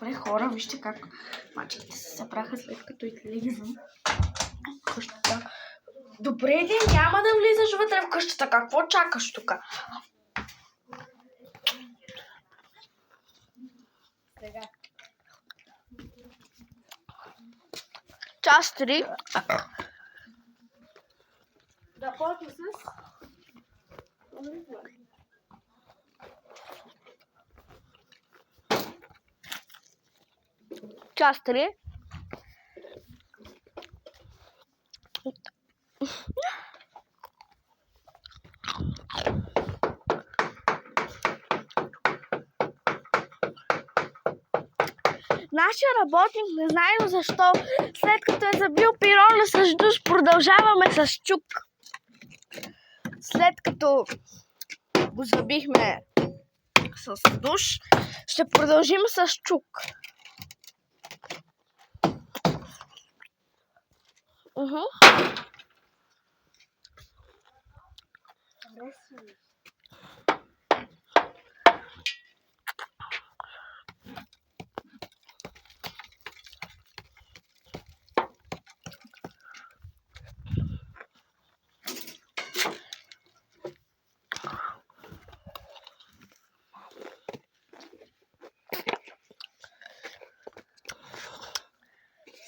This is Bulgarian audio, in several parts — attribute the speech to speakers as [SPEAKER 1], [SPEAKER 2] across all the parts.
[SPEAKER 1] Добре, хора, вижте как мачките се събраха след като излизам в къщата. Добре, ли, няма да влизаш вътре в къщата. Какво чакаш тук?
[SPEAKER 2] Сега.
[SPEAKER 1] Част 3.
[SPEAKER 2] Да почва с...
[SPEAKER 1] Част 3. Нашия работник, не знаем защо, след като е забил пирона с душ, продължаваме с чук. След като го забихме с душ, ще продължим с чук.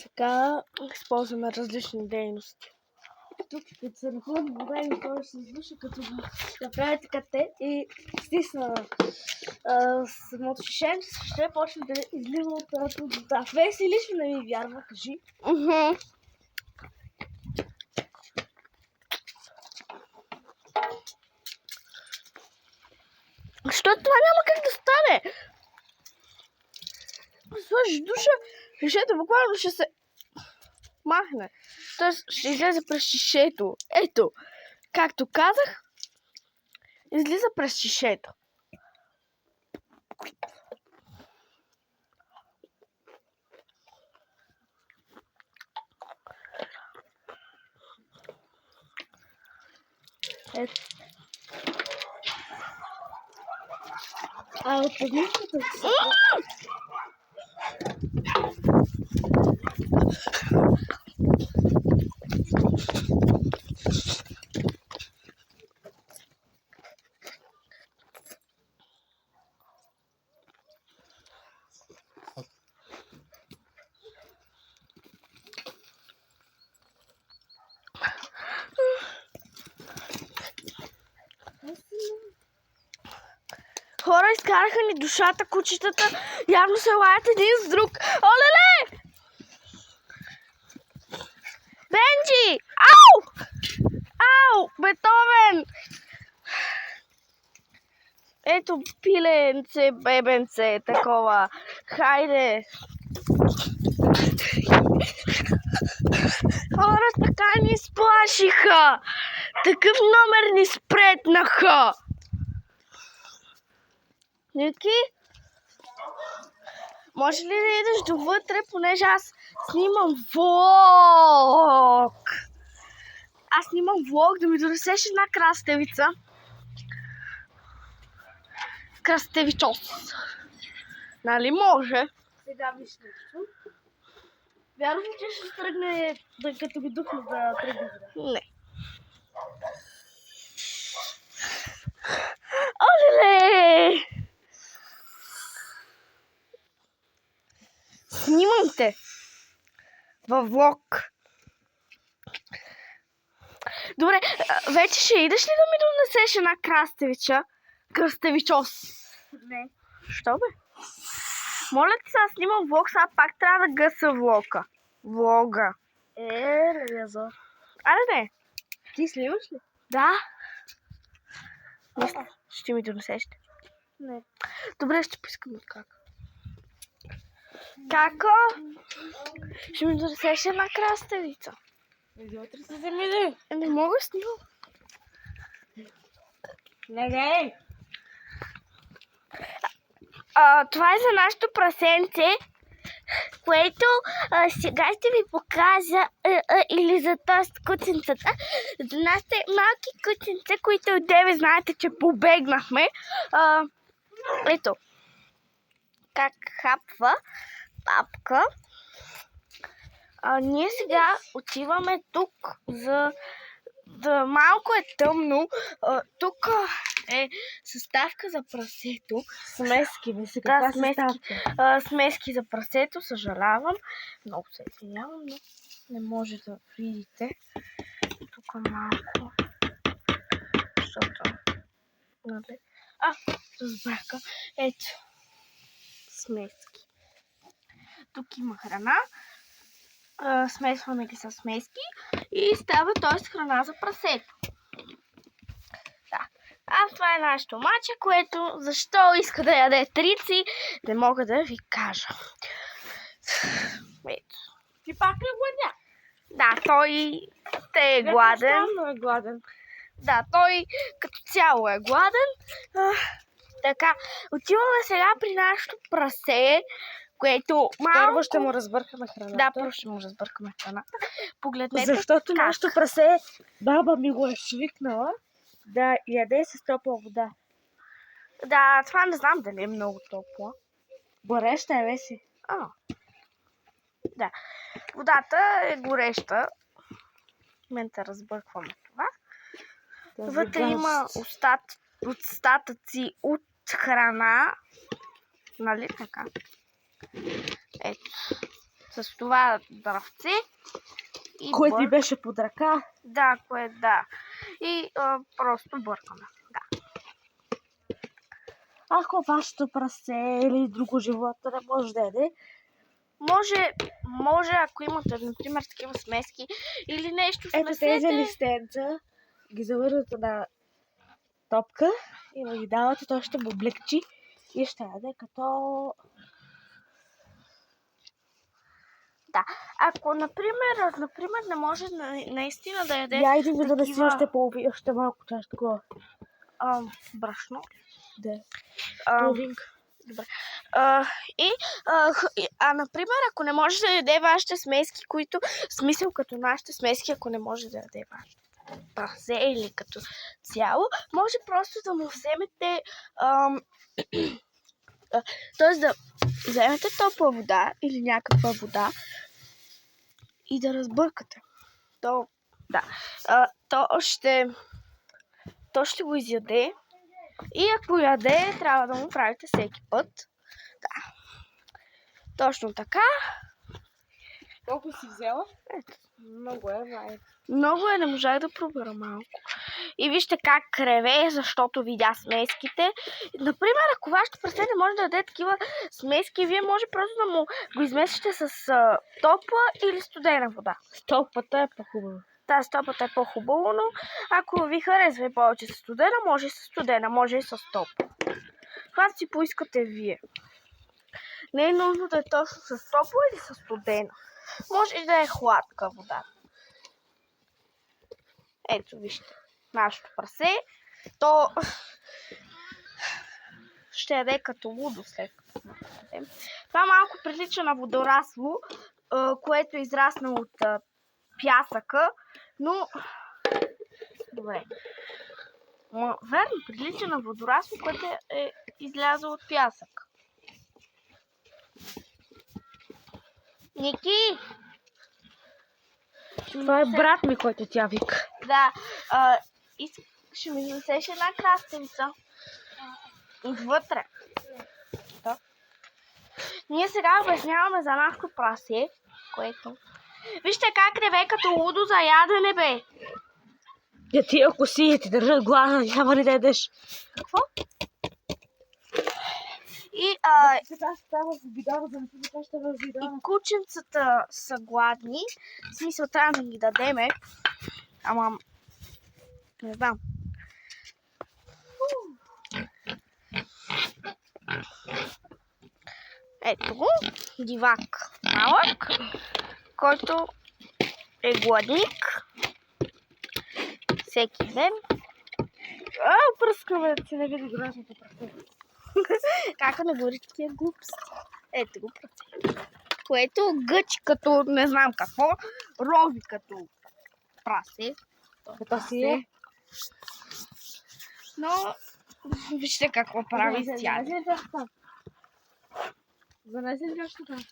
[SPEAKER 1] Сега използваме различни дейности. Тук като се находи вода и той се издуша, като направи така те и стисна самото шишенце, ще почне да излива от тази вода. Веси лично не ми вярва, кажи. Защото това няма как да стане. Сложиш душа, шишето буквално ще се махне. Тоест ще излезе през шишето. Ето, както казах, излиза през шишето. Ето. А от единството си... Хора, изкараха ни душата, кучетата. Явно се лаят един с друг. Олеле! Бенджи! Ау! Ау! Бетовен! Ето пиленце, бебенце, такова. Хайде! Хора, така ни сплашиха! Такъв номер ни спретнаха! Ники, може ли да идеш довътре, понеже аз снимам влог? Аз снимам влог, да ми донесеш една краставица. Краставичос. Нали може?
[SPEAKER 2] Сега виж нещо.
[SPEAKER 1] Вярно, че ще тръгне, като го духне да тръгне. Не. Олеле! Снимам те във влог. Добре, вече ще идеш ли да ми донесеш една краставича? Краставичос.
[SPEAKER 2] Не.
[SPEAKER 1] Що бе? Моля ти, сега снимам влог, сега пак трябва да гъса влога. Влога.
[SPEAKER 2] Рязо.
[SPEAKER 1] Аре не.
[SPEAKER 2] Ти снимаш ли?
[SPEAKER 1] Да. Ще ми донесеш?
[SPEAKER 2] Не.
[SPEAKER 1] Добре, ще поискам от как. Како? Ще ми донесеш една краставица.
[SPEAKER 2] Иди утре се замине.
[SPEAKER 1] Не мога да снимам.
[SPEAKER 2] Не.
[SPEAKER 1] Това е за нашето прасенце, което сега ще ви покажа, или за т.е. кученцата. За нашите малки кученца, които от 9 знаете, че побегнахме. Ето. как хапва папка. Ние сега отиваме тук да малко е тъмно. Тук е съставка за прасето.
[SPEAKER 2] Смески, мисля,
[SPEAKER 1] Да,
[SPEAKER 2] каква съставка?
[SPEAKER 1] смески за прасето, съжалявам. Много се извинявам, но не може да видите. Тук малко. Защото... Нали? Разбрака. Ето. Смески. Тук има храна. Смесваме ги с смески и става, т.е. храна за прасето. Да. Това е нашето маче, което защо иска да яде трици, не мога да ви кажа. Ето.
[SPEAKER 2] Ти пак ли гладя?
[SPEAKER 1] Да, той е гладен.
[SPEAKER 2] Много е гладен.
[SPEAKER 1] Да, той като цяло е гладен. Така, отиваме сега при нашето прасе, което малко...
[SPEAKER 2] Първо ще му разбъркаме храната.
[SPEAKER 1] Да, първо ще му разбъркаме храната. Погледнете
[SPEAKER 2] Защото
[SPEAKER 1] как.
[SPEAKER 2] нашето прасе, баба ми го е свикнала да яде с топла вода.
[SPEAKER 1] Да, това не знам дали е много топло.
[SPEAKER 2] Гореща е, веси.
[SPEAKER 1] Да. Водата е гореща. В момента разбъркваме това. Вътре има остатъци от храна. Нали така? Ето. С това дръвце.
[SPEAKER 2] Кое ти беше под ръка?
[SPEAKER 1] Да, да. И просто бъркаме. Да.
[SPEAKER 2] Ако вашето прасе или друго животно не може да яде,
[SPEAKER 1] може, ако имате, например, такива смески или нещо
[SPEAKER 2] ето
[SPEAKER 1] смесете.
[SPEAKER 2] тези листенца ги завързвате на топка и му ги давате, той ще му блекчи и ще яде като...
[SPEAKER 1] Да. Ако, например, не може наистина да яде...
[SPEAKER 2] Я иди ми да си още малко чаш такова.
[SPEAKER 1] Брашно.
[SPEAKER 2] Да.
[SPEAKER 1] Половинка. Добре. Например, ако не може да яде вашите смески, които, в смисъл като нашите смески, ако не може да яде вашето прасе или като цяло, може просто да му вземете, т.е. да вземете топла вода или някаква вода и да разбъркате. То ще го изяде. И ако яде, трябва да му правите всеки път. Да. Точно така.
[SPEAKER 2] Колко си взела? Много е, май.
[SPEAKER 1] Много е, не можах да пробера малко. И вижте как креве, защото видя смеските. Например, ако вашето прасе не може да яде такива смески, вие може просто да му го изместите с топла или студена вода.
[SPEAKER 2] Топлата е по-хубава.
[SPEAKER 1] Тази топата е по-хубаво, но ако ви харесва и повече с студена, може и с студена, може и с топла. Когато си поискате вие. Не е нужно да е точно с топла или с студена. Може и да е хладка вода. Ето, вижте. Нашето прасе. То ще яде като лудо след като ядем. Това малко прилича на водорасло, което е израснало от пясъка, но... Добре. Верно, прилича на водорасло, което е излязъл от пясък. Ники!
[SPEAKER 2] Това е брат ми, който тя вика.
[SPEAKER 1] Да. Ще ми изнесеш една краставица. Отвътре. Да. Ние сега обясняваме за нашето прасе, което... Вижте как реве като лудо за ядене, бе.
[SPEAKER 2] Я ти ако си ти държат глада, няма ли да ядеш?
[SPEAKER 1] Какво? И кученцата са гладни. В смисъл трябва да ги дадеме. Ама... Не знам. Ето го. Дивак малък, който е гладник. Всеки ден.
[SPEAKER 2] Пръскаме да си не види грозното прасе.
[SPEAKER 1] Как не говори такива глупости? Ето го прасе. Което гъчи като не знам какво, рови като прасе.
[SPEAKER 2] Като си е.
[SPEAKER 1] Но вижте какво прави с тях.
[SPEAKER 2] Занеси ли нещо така?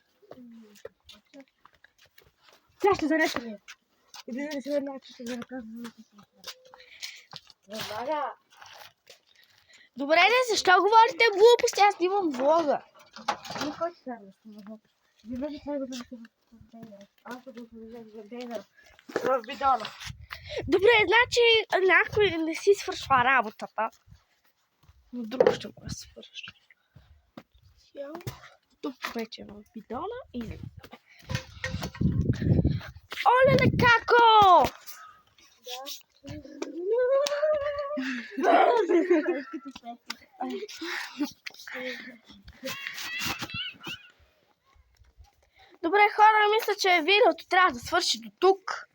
[SPEAKER 2] Тя ще занесе ли? Иди да си веднага, че ще ви разказвам. Веднага.
[SPEAKER 1] Добре, не, защо говорите глупости? Аз снимам влога.
[SPEAKER 2] Не хочеш да разказвам. Вие това да се контейнер. Аз да го влезем в контейнер. В бидона.
[SPEAKER 1] Добре, значи някой не си свършва работата. Но друго ще го свърши. Тук вече в бидона и не. Оле, како! Добре, хора, мисля, че видеото трябва да свърши до тук.